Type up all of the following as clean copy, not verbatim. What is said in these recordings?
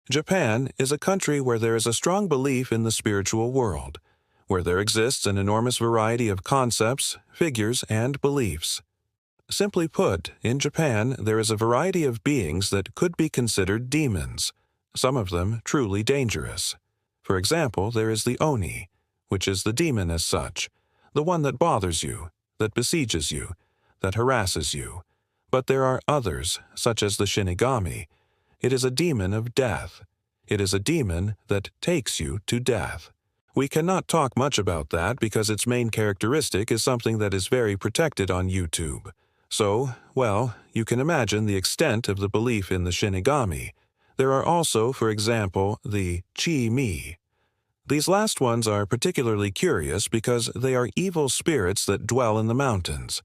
Japan is a country where there is a strong belief in the spiritual world, where there exists an enormous variety of concepts, figures, and beliefs. Simply put, in Japan there is a variety of beings that could be considered demons, some of them truly dangerous. For example, there is the Oni, which is the demon as such, the one that bothers you, that besieges you, that harasses you. But there are others, such as the Shinigami. It is a demon of death. It is a demon that takes you to death. We cannot talk much about that because its main characteristic is something that is very protected on YouTube. So, well, you can imagine the extent of the belief in the Shinigami. There are also, for example, the Chi-Mi. These last ones are particularly curious because they are evil spirits that dwell in the mountains.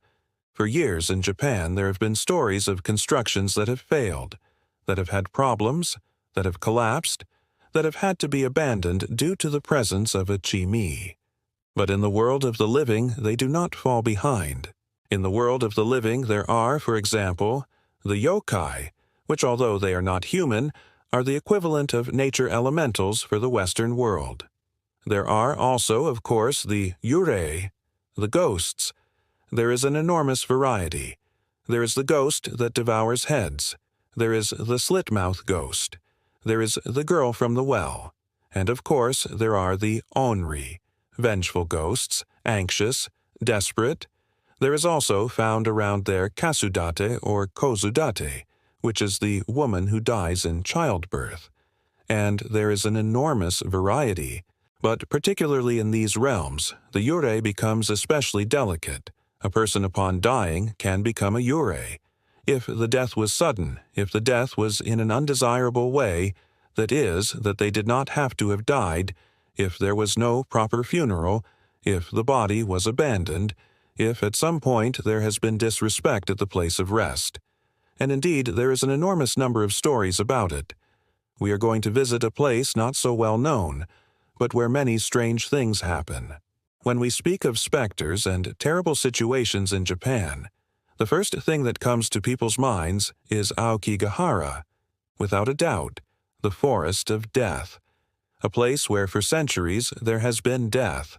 For years in Japan there have been stories of constructions that have failed, that have had problems, that have collapsed, that have had to be abandoned due to the presence of a Chi-Mi. But in the world of the living they do not fall behind. In the world of the living there are, for example, the Yokai, which although they are not human, are the equivalent of nature elementals for the Western world. There are also, of course, the Yurei, the ghosts. There is an enormous variety. There is the ghost that devours heads. There is the slit-mouth ghost. There is the girl from the well. And of course, there are the onri, vengeful ghosts, anxious, desperate. There is also found around there kasudate or kozudate, which is the woman who dies in childbirth. And there is an enormous variety. But particularly in these realms, the Yurei becomes especially delicate. A person upon dying can become a Yurei. If the death was sudden, if the death was in an undesirable way, that is, that they did not have to have died, if there was no proper funeral, if the body was abandoned, if at some point there has been disrespect at the place of rest. And indeed, there is an enormous number of stories about it. We are going to visit a place not so well known, but where many strange things happen. When we speak of specters and terrible situations in Japan, the first thing that comes to people's minds is Aokigahara, without a doubt, the Forest of Death, a place where for centuries there has been death,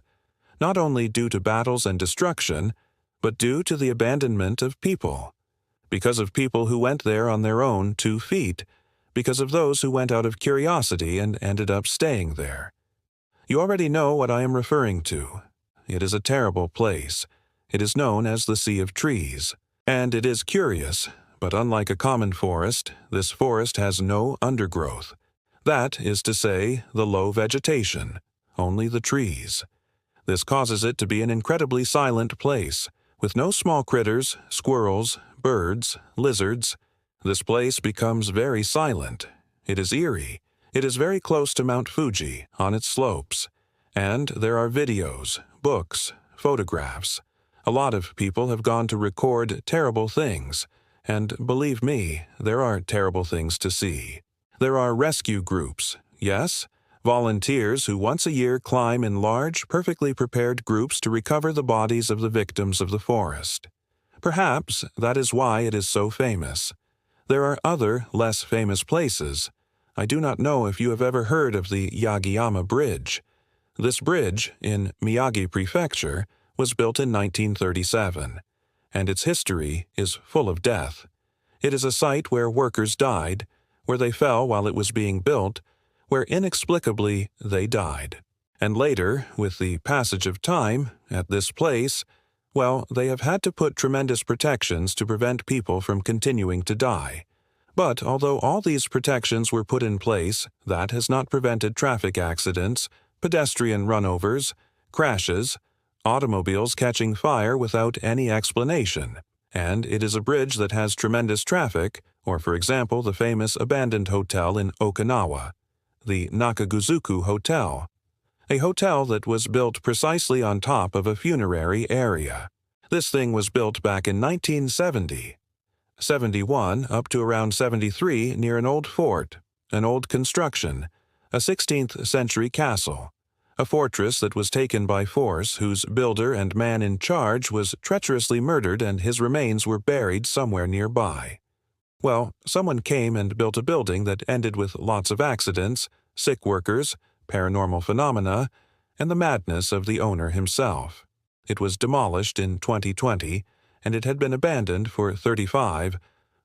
not only due to battles and destruction, but due to the abandonment of people, because of people who went there on their own 2 feet, because of those who went out of curiosity and ended up staying there. You already know what I am referring to. It is a terrible place. It is known as the Sea of Trees. And it is curious, but unlike a common forest, this forest has no undergrowth. That is to say, the low vegetation, only the trees. This causes it to be an incredibly silent place, with no small critters, squirrels, birds, lizards. This place becomes very silent. It is eerie. It is very close to Mount Fuji, on its slopes. And there are videos, books, photographs. A lot of people have gone to record terrible things, and believe me, there are terrible things to see. There are rescue groups, yes, volunteers who once a year climb in large, perfectly prepared groups to recover the bodies of the victims of the forest. Perhaps that is why it is so famous. There are other, less famous places. I do not know if you have ever heard of the Yagiyama Bridge. This bridge, in Miyagi Prefecture, was built in 1937, and its history is full of death. It is a site where workers died, where they fell while it was being built, where inexplicably they died. And later, with the passage of time, at this place, well, they have had to put tremendous protections to prevent people from continuing to die. But although all these protections were put in place, that has not prevented traffic accidents, pedestrian runovers, crashes, automobiles catching fire without any explanation. And it is a bridge that has tremendous traffic, or for example the famous abandoned hotel in Okinawa, the Nakagusuku Hotel, a hotel that was built precisely on top of a funerary area. This thing was built back in 1970. 71 up to around 73 near an old fort, an old construction, a 16th century castle, a fortress that was taken by force whose builder and man in charge was treacherously murdered and his remains were buried somewhere nearby. Well, someone came and built a building that ended with lots of accidents, sick workers, paranormal phenomena, and the madness of the owner himself. It was demolished in 2020, and it had been abandoned for 35,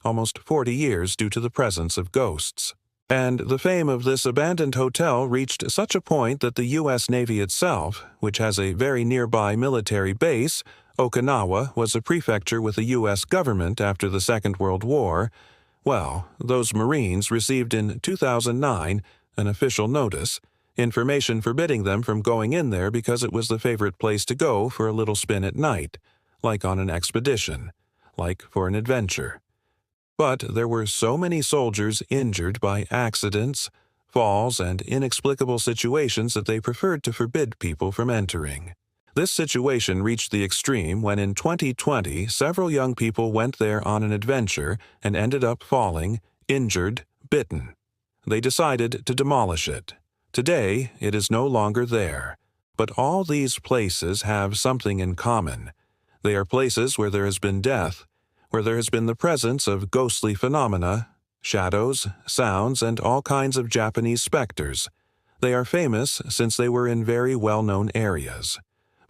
almost 40 years due to the presence of ghosts. And the fame of this abandoned hotel reached such a point that the U.S. Navy itself, which has a very nearby military base, Okinawa was a prefecture with the U.S. government after the Second World War. Well, those Marines received in 2009 an official notice, information forbidding them from going in there because it was the favorite place to go for a little spin at night, like on an expedition, like for an adventure. But there were so many soldiers injured by accidents, falls, and inexplicable situations that they preferred to forbid people from entering. This situation reached the extreme when in 2020 several young people went there on an adventure and ended up falling, injured, bitten. They decided to demolish it. Today, it is no longer there. But all these places have something in common. They are places where there has been death, where there has been the presence of ghostly phenomena, shadows, sounds, and all kinds of Japanese specters. They are famous since they were in very well-known areas.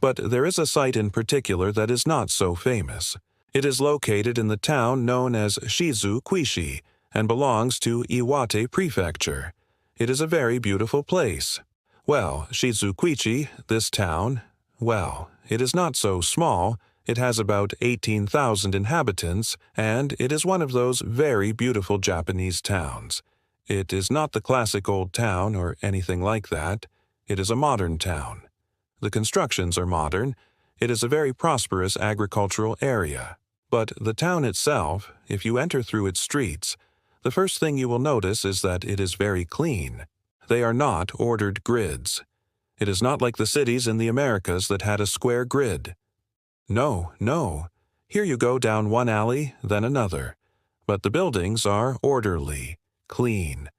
But there is a site in particular that is not so famous. It is located in the town known as Shizukuishi and belongs to Iwate Prefecture. It is a very beautiful place. Well, Shizukuishi, this town, well, it is not so small. It has about 18,000 inhabitants, and it is one of those very beautiful Japanese towns. It is not the classic old town or anything like that. It is a modern town. The constructions are modern. It is a very prosperous agricultural area. But the town itself, if you enter through its streets, the first thing you will notice is that it is very clean. They are not ordered grids. It is not like the cities in the Americas that had a square grid. No, no. Here you go down one alley, then another. But the buildings are orderly, clean.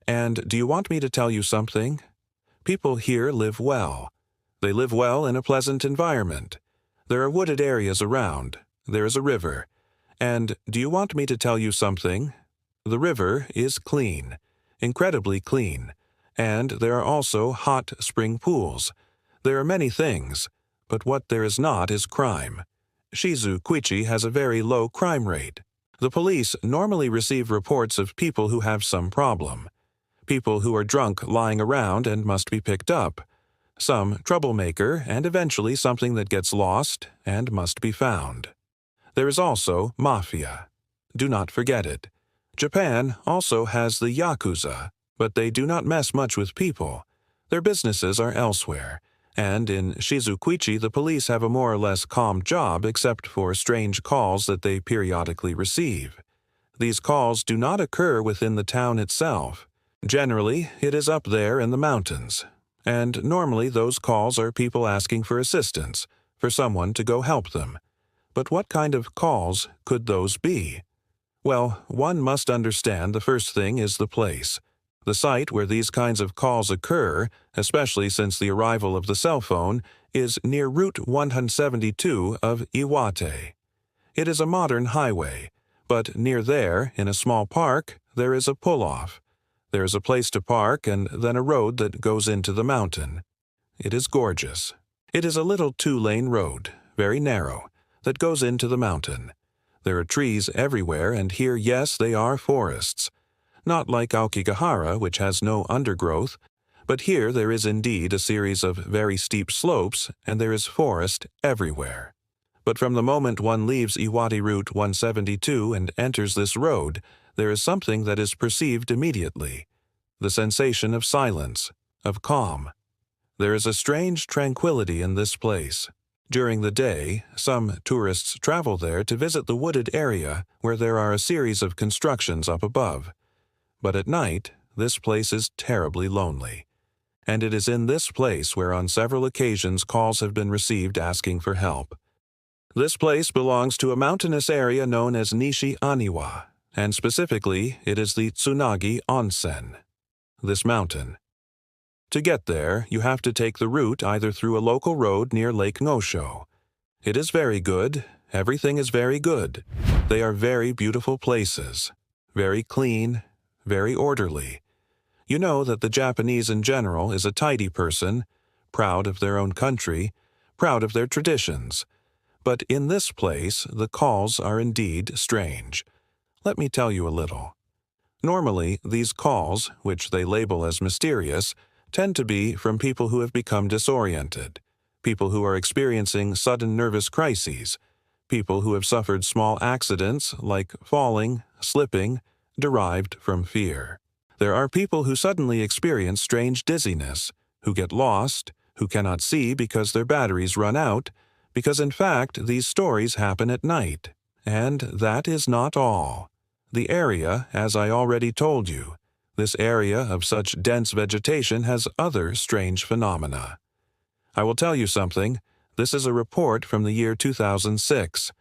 And do you want me to tell you something? People here live well. They live well in a pleasant environment. There are wooded areas around. There is a river. And do you want me to tell you something? The river is clean, incredibly clean. And there are also hot spring pools. There are many things, but what there is not is crime. Shizukuishi has a very low crime rate. The police normally receive reports of people who have some problem. People who are drunk lying around and must be picked up. Some troublemaker, and eventually something that gets lost and must be found. There is also mafia. Do not forget it. Japan also has the Yakuza, but they do not mess much with people. Their businesses are elsewhere, and in Shizukuishi the police have a more or less calm job except for strange calls that they periodically receive. These calls do not occur within the town itself. Generally, it is up there in the mountains. And normally those calls are people asking for assistance, for someone to go help them. But what kind of calls could those be? Well, one must understand the first thing is the place. The site where these kinds of calls occur, especially since the arrival of the cell phone, is near Route 172 of Iwate. It is a modern highway, but near there, in a small park, there is a pull-off. There is a place to park and then a road that goes into the mountain. It is gorgeous. It is a little two-lane road, very narrow, that goes into the mountain. There are trees everywhere, and here, yes, they are forests. Not like Aokigahara, which has no undergrowth, but here there is indeed a series of very steep slopes, and there is forest everywhere. But from the moment one leaves Iwate Route 172 and enters this road, there is something that is perceived immediately. The sensation of silence, of calm. There is a strange tranquility in this place. During the day, some tourists travel there to visit the wooded area where there are a series of constructions up above. But at night, this place is terribly lonely. And it is in this place where on several occasions calls have been received asking for help. This place belongs to a mountainous area known as Nishi-Aniwa, and specifically, it is the Tsunagi Onsen, this mountain. To get there, you have to take the route either through a local road near Lake Ngosho. It is very good. Everything is very good. They are very beautiful places. very clean, very orderly. You know that the Japanese in general is a tidy person, proud of their own country, proud of their traditions. But in this place, the calls are indeed strange. Let me tell you a little. Normally, these calls, which they label as mysterious, tend to be from people who have become disoriented, people who are experiencing sudden nervous crises, people who have suffered small accidents like falling, slipping, derived from fear. There are people who suddenly experience strange dizziness, who get lost, who cannot see because their batteries run out, because in fact these stories happen at night. And that is not all. The area, as I already told you, this area of such dense vegetation has other strange phenomena. I will tell you something. This is a report from the year 2006.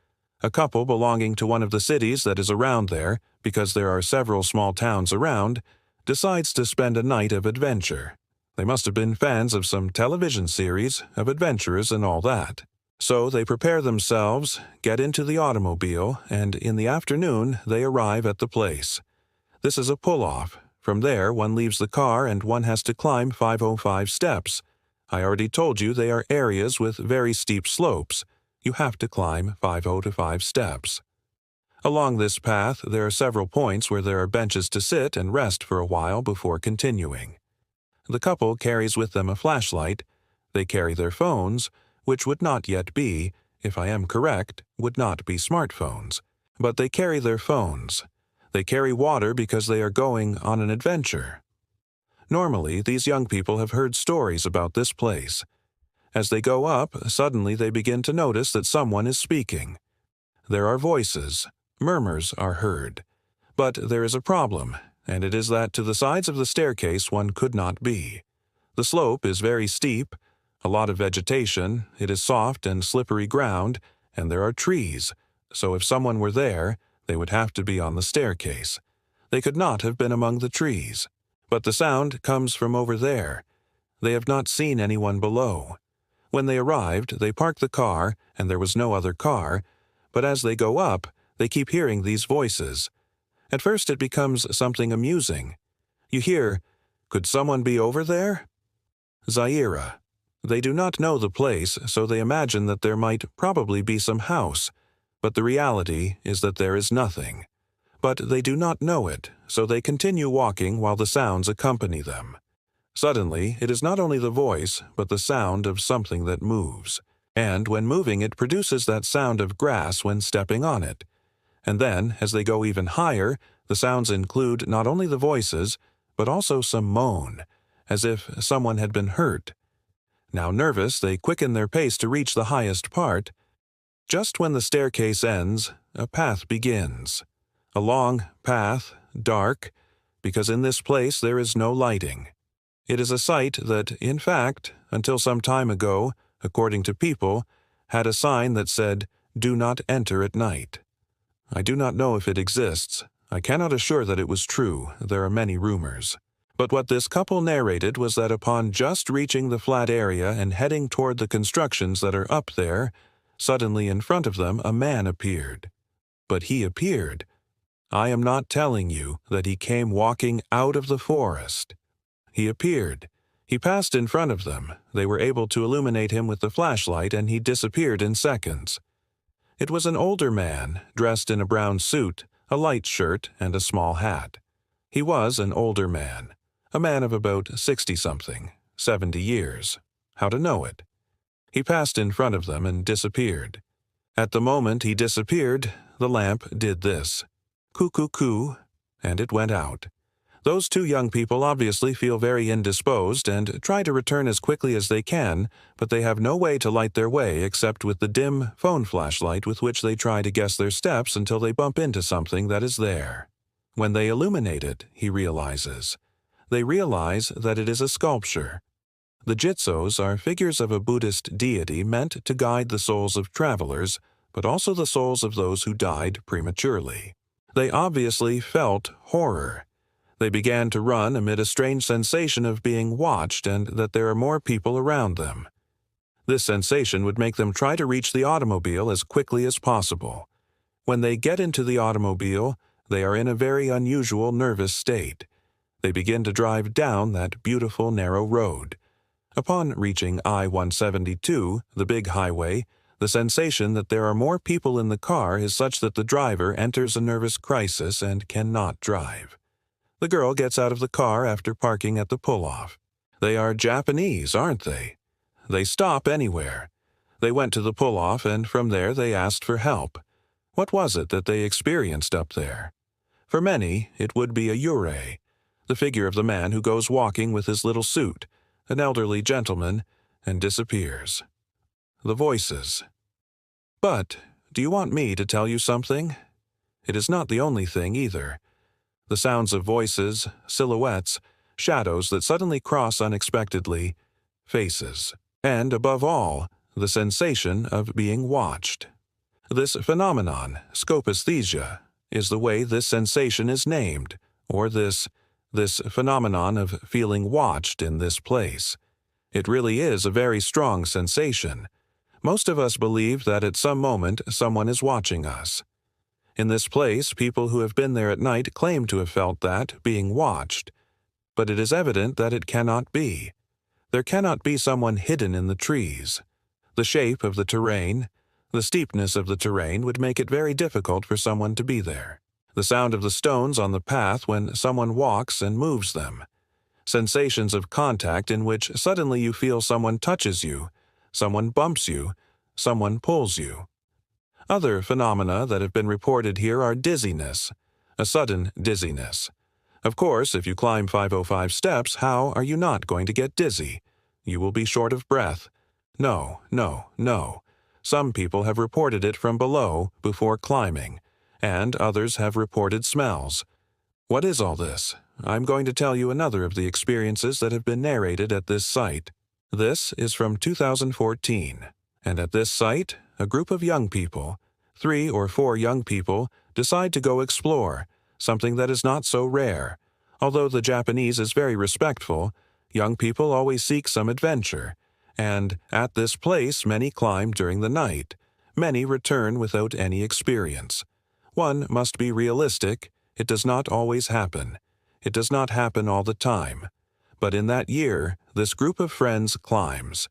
A couple belonging to one of the cities that is around there, because there are several small towns around, decides to spend a night of adventure. They must have been fans of some television series, of adventurers and all that. So they prepare themselves, get into the automobile, and in the afternoon they arrive at the place. This is a pull-off. From there one leaves the car and one has to climb 505 steps. I already told you they are areas with very steep slopes. You have to climb 505 steps. Along this path there are several points where there are benches to sit and rest for a while before continuing. The couple carries with them a flashlight. They carry their phones, which would not yet be, if I am correct, would not be smartphones. But they carry their phones. They carry water because they are going on an adventure. Normally, these young people have heard stories about this place. As they go up, suddenly they begin to notice that someone is speaking. There are voices. Murmurs are heard. But there is a problem, and it is that to the sides of the staircase one could not be. The slope is very steep, a lot of vegetation, it is soft and slippery ground, and there are trees, so if someone were there, they would have to be on the staircase. They could not have been among the trees. But the sound comes from over there. They have not seen anyone below. When they arrived, they parked the car, and there was no other car, but as they go up, they keep hearing these voices. At first it becomes something amusing. You hear, "Could someone be over there?" Zaira. They do not know the place, so they imagine that there might probably be some house, but the reality is that there is nothing. But they do not know it, so they continue walking while the sounds accompany them. Suddenly, it is not only the voice, but the sound of something that moves. And when moving, it produces that sound of grass when stepping on it. And then, as they go even higher, the sounds include not only the voices, but also some moan, as if someone had been hurt. Now nervous, they quicken their pace to reach the highest part. Just when the staircase ends, a path begins. A long path, dark, because in this place there is no lighting. It is a site that, in fact, until some time ago, according to people, had a sign that said, "Do not enter at night." I do not know if it exists. I cannot assure that it was true. There are many rumors. But what this couple narrated was that upon just reaching the flat area and heading toward the constructions that are up there, suddenly in front of them a man appeared. But he appeared. I am not telling you that he came walking out of the forest. He appeared. He passed in front of them. They were able to illuminate him with the flashlight, and he disappeared in seconds. It was an older man, dressed in a brown suit, a light shirt, and a small hat. He was an older man, a man of about 60-something, 70 years. How to know it? He passed in front of them and disappeared. At the moment he disappeared, the lamp did this. Coo-coo-coo, and it went out. Those two young people obviously feel very indisposed and try to return as quickly as they can, but they have no way to light their way except with the dim phone flashlight with which they try to guess their steps until they bump into something that is there. When they illuminate it, he realizes. They realize that it is a sculpture. The jitsos are figures of a Buddhist deity meant to guide the souls of travelers, but also the souls of those who died prematurely. They obviously felt horror. They began to run amid a strange sensation of being watched and that there are more people around them. This sensation would make them try to reach the automobile as quickly as possible. When they get into the automobile, They are in a very unusual nervous state. They begin to drive down that beautiful narrow road. Upon reaching I-172, the big highway, the sensation that there are more people in the car is such that the driver enters a nervous crisis and cannot drive. The girl gets out of the car after parking at the pull-off. They are Japanese, aren't they? They stop anywhere. They went to the pull-off, and from there they asked for help. What was it that they experienced up there? For many, it would be a Yurei, the figure of the man who goes walking with his little suit, an elderly gentleman, and disappears. The voices. But, do you want me to tell you something? It is not the only thing either. The sounds of voices, silhouettes, shadows that suddenly cross unexpectedly, faces, and above all, the sensation of being watched. This phenomenon, scopisthesia, is the way this sensation is named, or this phenomenon of feeling watched in this place. It really is a very strong sensation. Most of us believe that at some moment someone is watching us. In this place, people who have been there at night claim to have felt that, being watched. But it is evident that it cannot be. There cannot be someone hidden in the trees. The shape of the terrain, the steepness of the terrain would make it very difficult for someone to be there. The sound of the stones on the path when someone walks and moves them. Sensations of contact in which suddenly you feel someone touches you, someone bumps you, someone pulls you. Other phenomena that have been reported here are dizziness, a sudden dizziness. Of course, if you climb 505 steps, how are you not going to get dizzy? You will be short of breath. No. Some people have reported it from below before climbing, and others have reported smells. What is all this? I'm going to tell you another of the experiences that have been narrated at this site. This is from 2014, and at this site, a group of young people, 3 or 4 young people, decide to go explore, something that is not so rare. Although the Japanese is very respectful, young people always seek some adventure, and at this place many climb during the night. Many return without any experience. One must be realistic. It does not always happen. It does not happen all the time. But in that year, this group of friends climbs.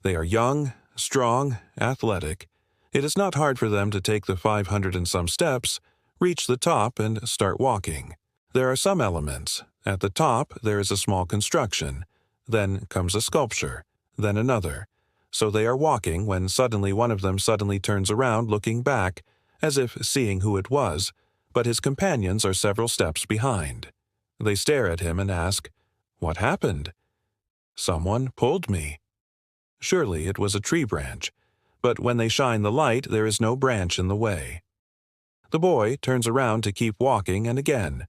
They are young, strong, athletic. It is not hard for them to take the 500 and some steps, reach the top, and start walking. There are some elements. At the top, there is a small construction. Then comes a sculpture. Then another. So they are walking when suddenly one of them suddenly turns around looking back, as if seeing who it was, but his companions are several steps behind. They stare at him and ask, "What happened?" "Someone pulled me." Surely it was a tree branch, but when they shine the light there is no branch in the way. The boy turns around to keep walking and again,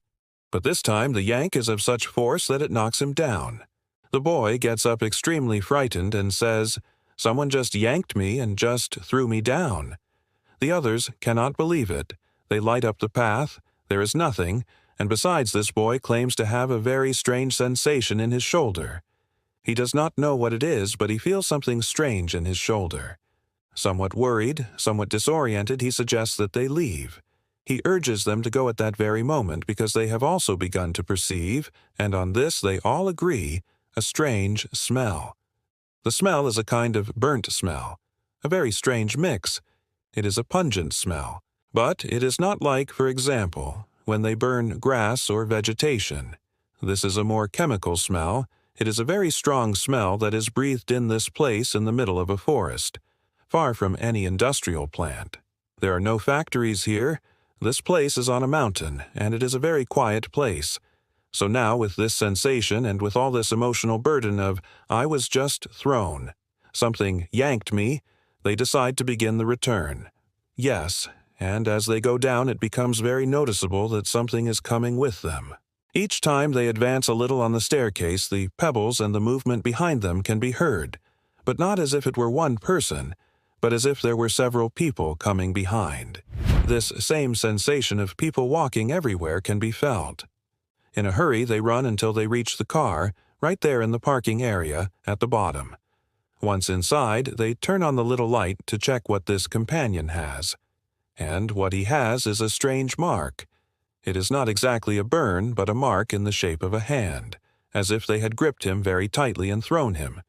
but this time the yank is of such force that it knocks him down. The boy gets up extremely frightened and says, "Someone just yanked me and just threw me down." The others cannot believe it. They light up the path. There is nothing, and besides this boy claims to have a very strange sensation in his shoulder. He does not know what it is, but he feels something strange in his shoulder. Somewhat worried, somewhat disoriented, he suggests that they leave. He urges them to go at that very moment because they have also begun to perceive, and on this they all agree, a strange smell. The smell is a kind of burnt smell, a very strange mix. It is a pungent smell, but it is not like, for example, when they burn grass or vegetation. This is a more chemical smell. It is a very strong smell that is breathed in this place in the middle of a forest, far from any industrial plant. There are no factories here. This place is on a mountain, and it is a very quiet place. So now with this sensation and with all this emotional burden of, I was just thrown, something yanked me, they decide to begin the return. Yes, and as they go down it becomes very noticeable that something is coming with them. Each time they advance a little on the staircase, the pebbles and the movement behind them can be heard, but not as if it were one person, but as if there were several people coming behind. This same sensation of people walking everywhere can be felt. In a hurry, they run until they reach the car, right there in the parking area, at the bottom. Once inside, they turn on the little light to check what this companion has. And what he has is a strange mark. It is not exactly a burn, but a mark in the shape of a hand, as if they had gripped him very tightly and thrown him.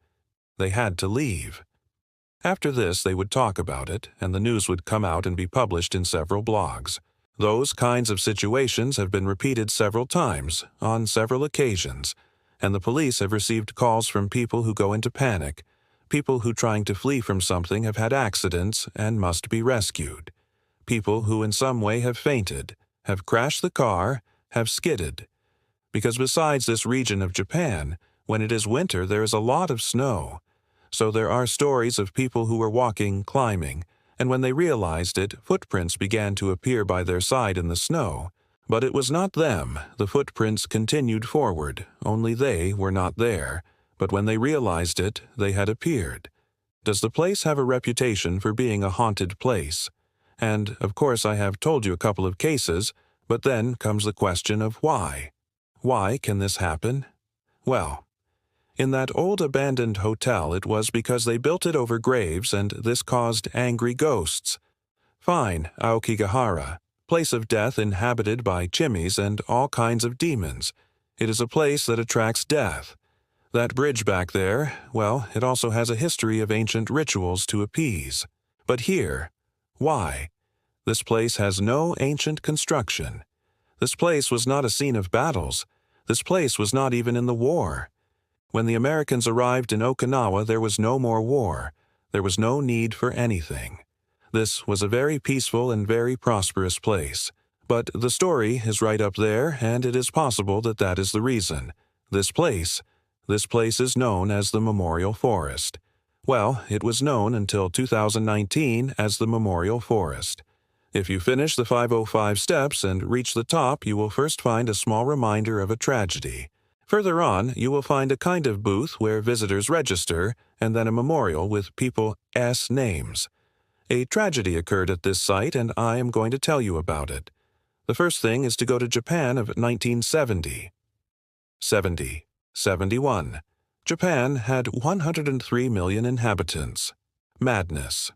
They had to leave. After this, they would talk about it, and the news would come out and be published in several blogs. Those kinds of situations have been repeated several times, on several occasions, and the police have received calls from people who go into panic, people who trying to flee from something have had accidents and must be rescued, people who in some way have fainted, have crashed the car, have skidded. Because besides this region of Japan, when it is winter there is a lot of snow. So there are stories of people who were walking, climbing, and when they realized it, footprints began to appear by their side in the snow. But it was not them. The footprints continued forward, only they were not there. But when they realized it, they had appeared. Does the place have a reputation for being a haunted place? And, of course, I have told you a couple of cases, but then comes the question of why. Why can this happen? Well, in that old abandoned hotel it was because they built it over graves and this caused angry ghosts. Fine, Aokigahara, place of death inhabited by chimneys and all kinds of demons. It is a place that attracts death. That bridge back there, well, it also has a history of ancient rituals to appease. But here, why? This place has no ancient construction. This place was not a scene of battles. This place was not even in the war. When the Americans arrived in Okinawa, there was no more war. There was no need for anything. This was a very peaceful and very prosperous place. But the story is right up there, and it is possible that that is the reason. This place is known as the Memorial Forest. Well, it was known until 2019 as the Memorial Forest. If you finish the 505 steps and reach the top, you will first find a small reminder of a tragedy. Further on, you will find a kind of booth where visitors register, and then a memorial with people's names. A tragedy occurred at this site, and I am going to tell you about it. The first thing is to go to Japan of 1970. 71. Japan had 103 million inhabitants. Madness.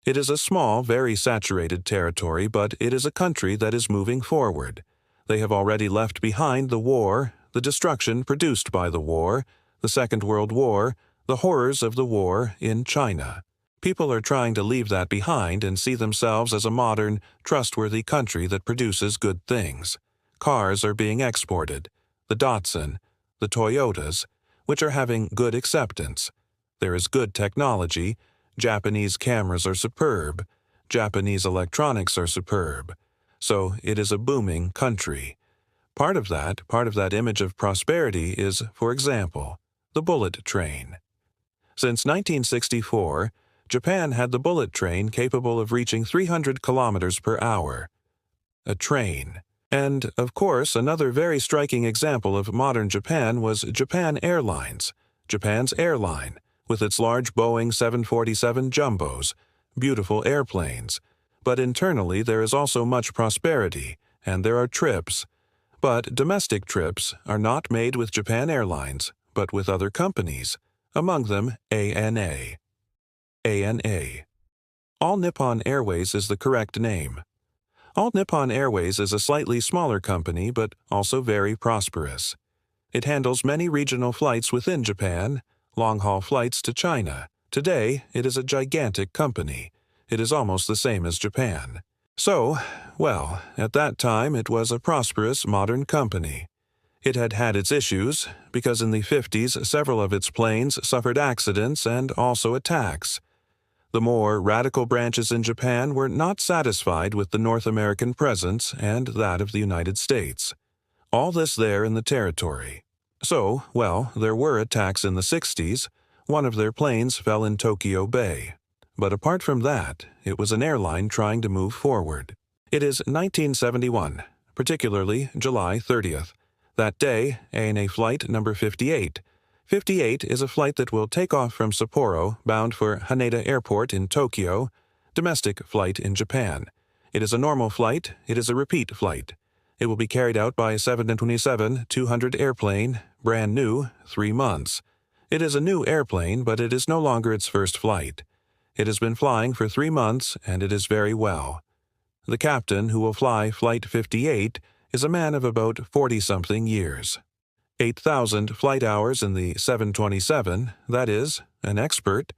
It is a small, very saturated territory, but it is a country that is moving forward. They have already left behind the war, the destruction produced by the war, the Second World War, the horrors of the war in China. People are trying to leave that behind and see themselves as a modern, trustworthy country that produces good things. Cars are being exported. The Datsun, the Toyotas, which are having good acceptance. There is good technology. Japanese cameras are superb. Japanese electronics are superb. So it is a booming country. Part of that image of prosperity is, for example, the bullet train. Since 1964, Japan had the bullet train capable of reaching 300 kilometers per hour. A train. And, of course, another very striking example of modern Japan was Japan Airlines, Japan's airline, with its large Boeing 747 jumbos, beautiful airplanes. But internally there is also much prosperity, and there are trips. But domestic trips are not made with Japan Airlines, but with other companies, among them ANA. ANA. All Nippon Airways is the correct name. All Nippon Airways is a slightly smaller company, but also very prosperous. It handles many regional flights within Japan, long-haul flights to China. Today, it is a gigantic company. It is almost the same as Japan. So, well, at that time it was a prosperous modern company. It had had its issues, because in the 50s several of its planes suffered accidents and also attacks. The more radical branches in Japan were not satisfied with the North American presence and that of the United States. All this there in the territory. So, well, there were attacks in the 60s. One of their planes fell in Tokyo Bay. But apart from that, it was an airline trying to move forward. It is 1971, particularly July 30th. That day, ANA flight number 58. 58 is a flight that will take off from Sapporo, bound for Haneda Airport in Tokyo, domestic flight in Japan. It is a normal flight. It is a repeat flight. It will be carried out by a 727-200 airplane, brand new, 3 months. It is a new airplane, but it is no longer its first flight. It has been flying for 3 months, and it is very well. The captain who will fly Flight 58 is a man of about 40-something years. 8,000 flight hours in the 727, that is, an expert.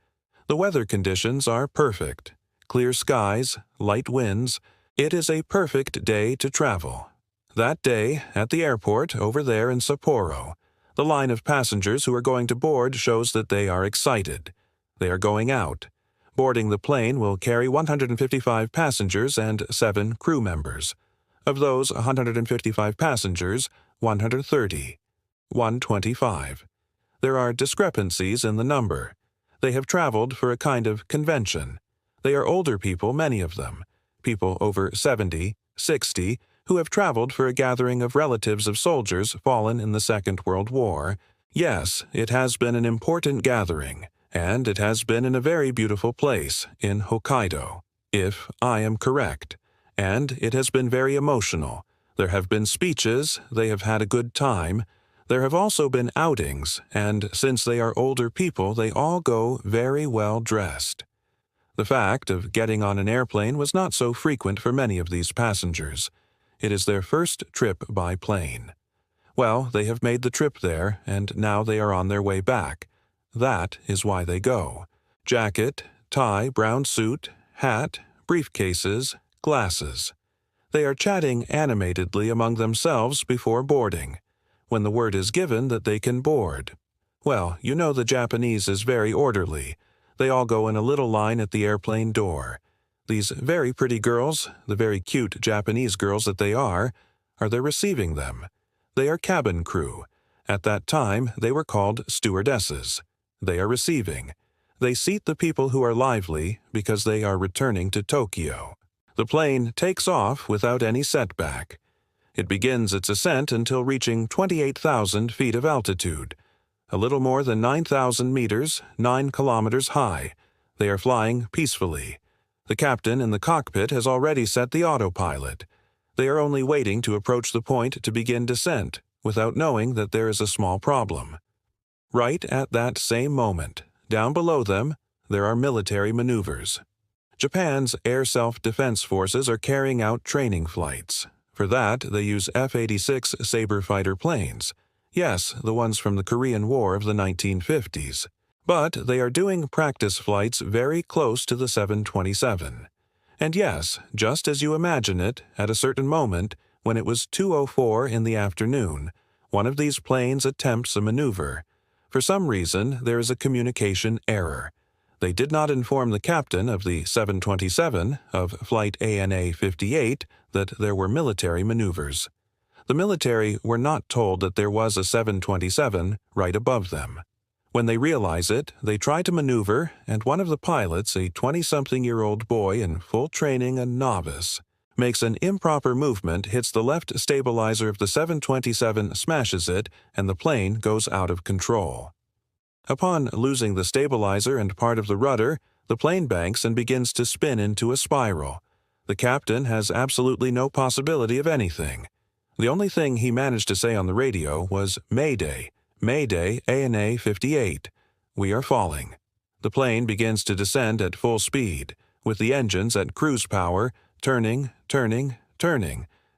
The weather conditions are perfect. Clear skies, light winds. It is a perfect day to travel. That day, at the airport over there in Sapporo, the line of passengers who are going to board shows that they are excited. They are going out. Boarding the plane will carry 155 passengers and 7 crew members. Of those 155 passengers, 130. 125. There are discrepancies in the number. They have traveled for a kind of convention. They are older people, many of them. People over 70, 60, who have traveled for a gathering of relatives of soldiers fallen in the Second World War. Yes, it has been an important gathering, and it has been in a very beautiful place, in Hokkaido, if I am correct. And it has been very emotional. There have been speeches, they have had a good time. There have also been outings, and since they are older people, they all go very well dressed. The fact of getting on an airplane was not so frequent for many of these passengers. It is their first trip by plane. Well, they have made the trip there, and now they are on their way back. That is why they go. Jacket, tie, brown suit, hat, briefcases, glasses. They are chatting animatedly among themselves before boarding. When the word is given that they can board. Well, you know the Japanese is very orderly. They all go in a little line at the airplane door. These very pretty girls, the very cute Japanese girls that they are there receiving them. They are cabin crew. At that time, they were called stewardesses. They are receiving. They seat the people who are lively because they are returning to Tokyo. The plane takes off without any setback. It begins its ascent until reaching 28,000 feet of altitude, a little more than 9,000 meters, 9 kilometers high. They are flying peacefully. The captain in the cockpit has already set the autopilot. They are only waiting to approach the point to begin descent, without knowing that there is a small problem. Right at that same moment, down below them, there are military maneuvers. Japan's air self-defense forces are carrying out training flights. For that, they use F-86 Sabre fighter planes. Yes, the ones from the Korean War of the 1950s. But they are doing practice flights very close to the 727. And yes, just as you imagine it, at a certain moment, when it was 2:04 in the afternoon, one of these planes attempts a maneuver. For some reason, there is a communication error. They did not inform the captain of the 727 of Flight ANA 58 that there were military maneuvers. The military were not told that there was a 727 right above them. When they realize it, they try to maneuver, and one of the pilots, a 20-something-year-old boy in full training, a novice, makes an improper movement, hits the left stabilizer of the 727, smashes it, and the plane goes out of control. Upon losing the stabilizer and part of the rudder, the plane banks and begins to spin into a spiral. The captain has absolutely no possibility of anything. The only thing he managed to say on the radio was, "Mayday, Mayday, ANA 58. We are falling." The plane begins to descend at full speed, with the engines at cruise power, turning,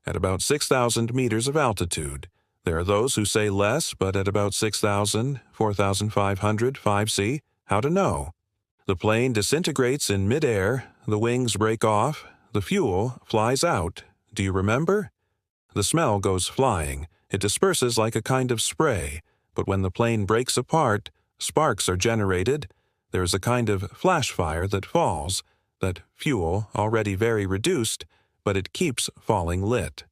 at about 6,000 meters of altitude. There are those who say less, but at about 6,000, 4,500, 5C, how to know? The plane disintegrates in midair, the wings break off, the fuel flies out. Do you remember? The smell goes flying. It disperses like a kind of spray, but when the plane breaks apart, sparks are generated. There is a kind of flash fire that falls, that fuel already very reduced, but it keeps falling lit.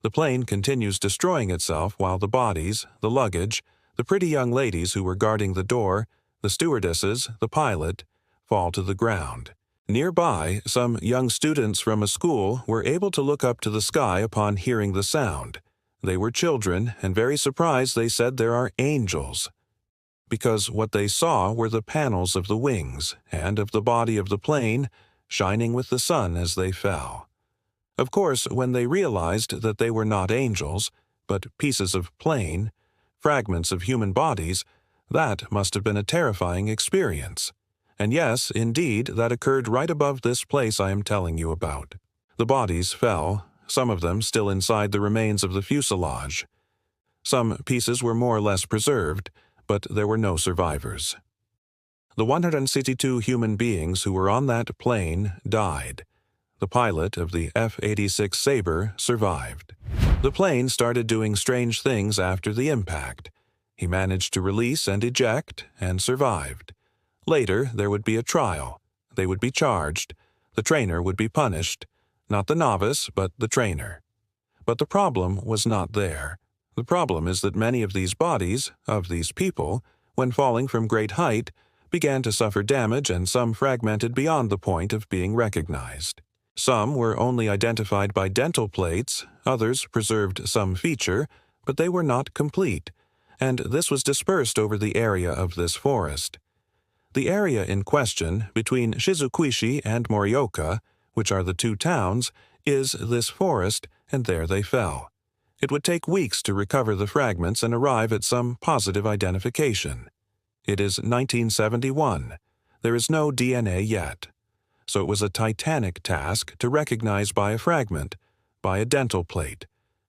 The plane continues destroying itself while the bodies, the luggage, the pretty young ladies who were guarding the door, the stewardesses, the pilot, fall to the ground. Nearby, some young students from a school were able to look up to the sky upon hearing the sound. They were children, and very surprised they said there are angels, because what they saw were the panels of the wings and of the body of the plane shining with the sun as they fell. Of course, when they realized that they were not angels, but pieces of plane, fragments of human bodies, that must have been a terrifying experience. And yes, indeed, that occurred right above this place I am telling you about. The bodies fell, some of them still inside the remains of the fuselage. Some pieces were more or less preserved, but there were no survivors. The 162 human beings who were on that plane died. The pilot of the F-86 Sabre survived. The plane started doing strange things after the impact. He managed to release and eject and survived. Later, there would be a trial. They would be charged. The trainer would be punished. Not the novice, but the trainer. But the problem was not there. The problem is that many of these bodies, of these people, when falling from great height, began to suffer damage and some fragmented beyond the point of being recognized. Some were only identified by dental plates, others preserved some feature, but they were not complete, and this was dispersed over the area of this forest. The area in question, between Shizukuishi and Morioka, which are the two towns, is this forest, and there they fell. It would take weeks to recover the fragments and arrive at some positive identification. It is 1971. There is no DNA yet. So it was a titanic task to recognize by a fragment, by a dental plate,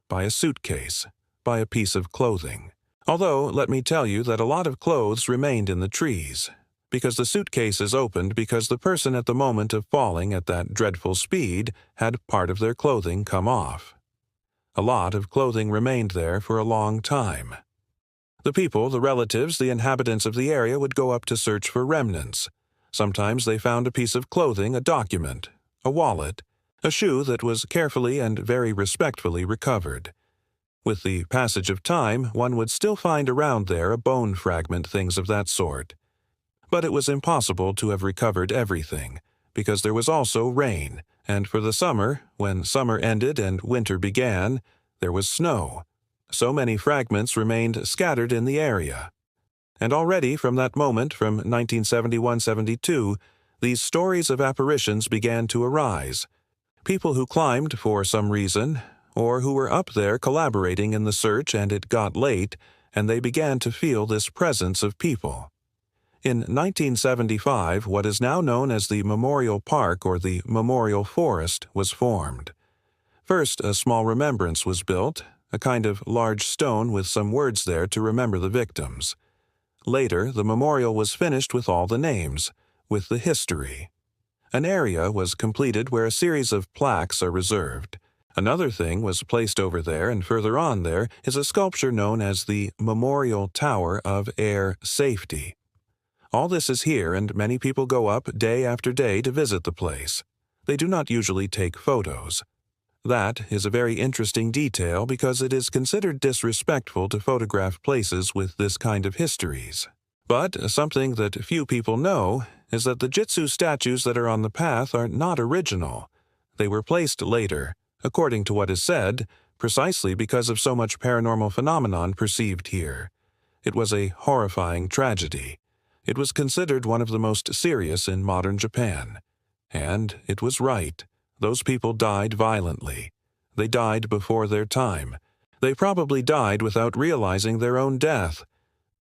by a suitcase, by a piece of clothing. Although, let me tell you that a lot of clothes remained in the trees, because the suitcases opened because the person at the moment of falling at that dreadful speed had part of their clothing come off. A lot of clothing remained there for a long time. The people, the relatives, the inhabitants of the area would go up to search for remnants. Sometimes they found a piece of clothing, a document, a wallet, a shoe that was carefully and very respectfully recovered. With the passage of time, one would still find around there a bone fragment, things of that sort. But it was impossible to have recovered everything, because there was also rain, and for the summer, when summer ended and winter began, there was snow. So many fragments remained scattered in the area. And already from that moment, from 1971-72, these stories of apparitions began to arise. People who climbed for some reason, or who were up there collaborating in the search and it got late, and they began to feel this presence of people. In 1975, what is now known as the Memorial Park or the Memorial Forest was formed. First, a small remembrance was built, a kind of large stone with some words there to remember the victims. Later, the memorial was finished with all the names, with the history. An area was completed where a series of plaques are reserved. Another thing was placed over there, and further on there is a sculpture known as the Memorial Tower of Air Safety. All this is here, and many people go up day after day to visit the place. They do not usually take photos. That is a very interesting detail because it is considered disrespectful to photograph places with this kind of histories. But something that few people know is that the Jitsu statues that are on the path are not original. They were placed later, according to what is said, precisely because of so much paranormal phenomenon perceived here. It was a horrifying tragedy. It was considered one of the most serious in modern Japan. And it was right. Those people died violently. They died before their time. They probably died without realizing their own death.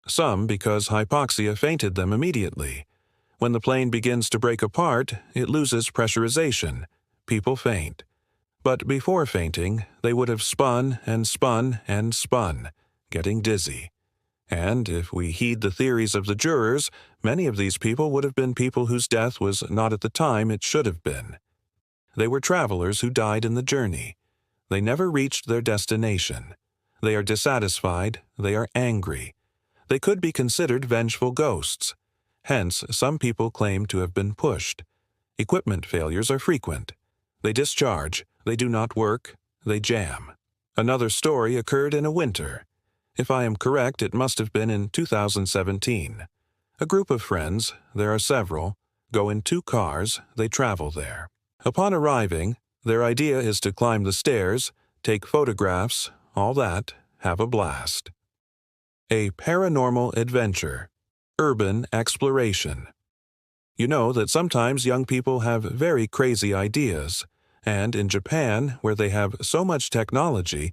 Some because hypoxia fainted them immediately. When the plane begins to break apart, it loses pressurization. People faint. But before fainting, they would have spun and spun and spun, getting dizzy. And if we heed the theories of the jurors, many of these people would have been people whose death was not at the time it should have been. They were travelers who died in the journey. They never reached their destination. They are dissatisfied. They are angry. They could be considered vengeful ghosts. Hence, some people claim to have been pushed. Equipment failures are frequent. They discharge. They do not work. They jam. Another story occurred in a winter. If I am correct, it must have been in 2017. A group of friends, there are several, go in 2 cars, they travel there. Upon arriving, their idea is to climb the stairs, take photographs, all that, have a blast. A paranormal adventure. Urban exploration. You know that sometimes young people have very crazy ideas, and in Japan, where they have so much technology,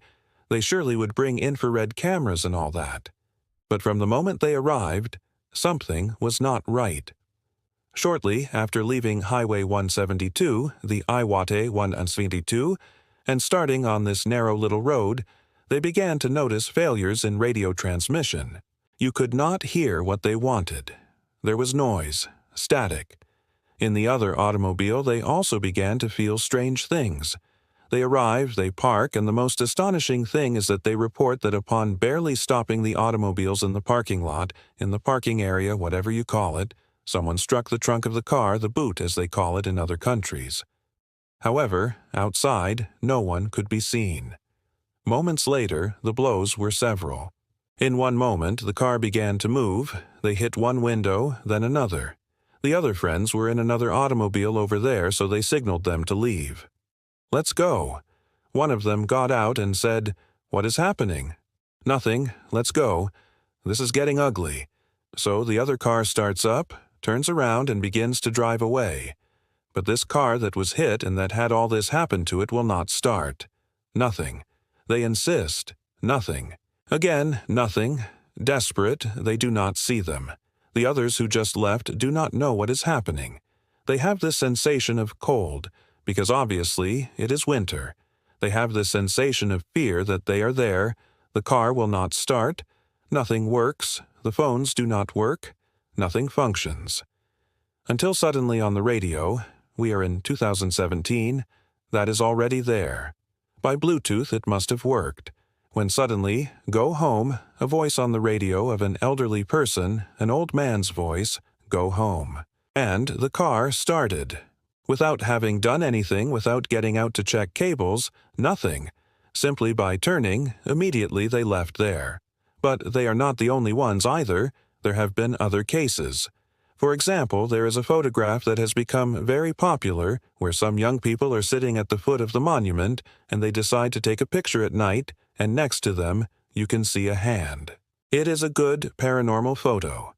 they surely would bring infrared cameras and all that. But from the moment they arrived, something was not right. Shortly after leaving Highway 172, the Iwate 172, And starting on this narrow little road, they began to notice failures in radio transmission. You could not hear what they wanted. There was noise, static. In the other automobile, they also began to feel strange things. They arrive, they park, and the most astonishing thing is that they report that upon barely stopping the automobiles in the parking lot, in the parking area, whatever you call it, someone struck the trunk of the car, the boot as they call it in other countries. However, outside, no one could be seen. Moments later, the blows were several. In one moment, the car began to move. They hit one window, then another. The other friends were in another automobile over there, so they signaled them to leave. "Let's go." One of them got out and said, "What is happening?" "Nothing. Let's go. This is getting ugly." So the other car starts up, turns around, and begins to drive away. But this car that was hit and that had all this happen to it will not start. Nothing. They insist. Nothing. Again, nothing. Desperate, they do not see them. The others who just left do not know what is happening. They have this sensation of cold, because obviously it is winter. They have this sensation of fear that they are there. The car will not start. Nothing works. The phones do not work. Nothing functions. Until suddenly on the radio, we are in 2017, that is already there. By Bluetooth it must have worked. When suddenly, "Go home," a voice on the radio of an elderly person, an old man's voice, "Go home." And the car started. Without having done anything, without getting out to check cables, nothing. Simply by turning, immediately they left there. But they are not the only ones either. There have been other cases. For example, there is a photograph that has become very popular where some young people are sitting at the foot of the monument and they decide to take a picture at night, and next to them you can see a hand. It is a good paranormal photo.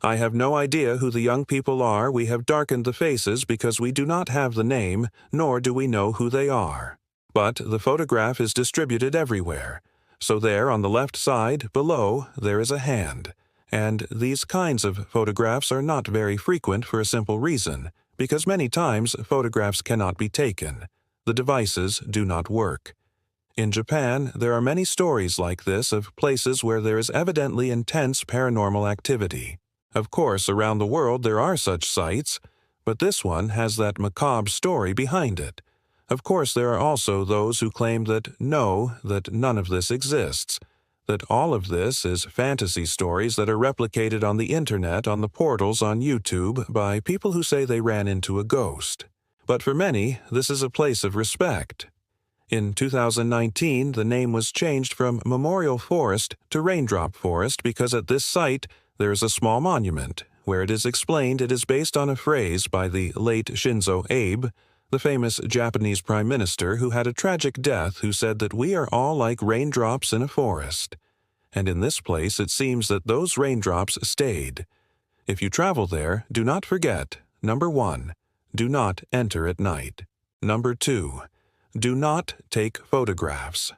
I have no idea who the young people are. We have darkened the faces because we do not have the name, nor do we know who they are. But the photograph is distributed everywhere. So there on the left side, below, there is a hand. And these kinds of photographs are not very frequent for a simple reason, because many times photographs cannot be taken. The devices do not work. In Japan, there are many stories like this of places where there is evidently intense paranormal activity. Of course, around the world there are such sites, but this one has that macabre story behind it. Of course, there are also those who claim that none of this exists, that all of this is fantasy stories that are replicated on the internet, on the portals, on YouTube, by people who say they ran into a ghost. But for many, this is a place of respect. In 2019, the name was changed from Memorial Forest to Raindrop Forest because at this site there is a small monument, where it is explained it is based on a phrase by the late Shinzo Abe, the famous Japanese prime minister who had a tragic death, who said that we are all like raindrops in a forest. And in this place it seems that those raindrops stayed. If you travel there, do not forget, number 1, do not enter at night. Number 2, do not take photographs.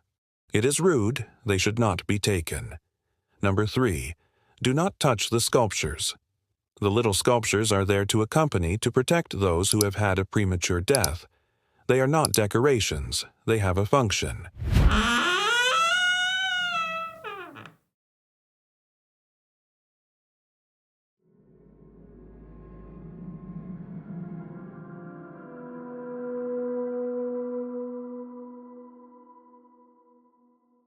It is rude, they should not be taken. Number 3, do not touch the sculptures. The little sculptures are there to accompany, to protect those who have had a premature death. They are not decorations, they have a function.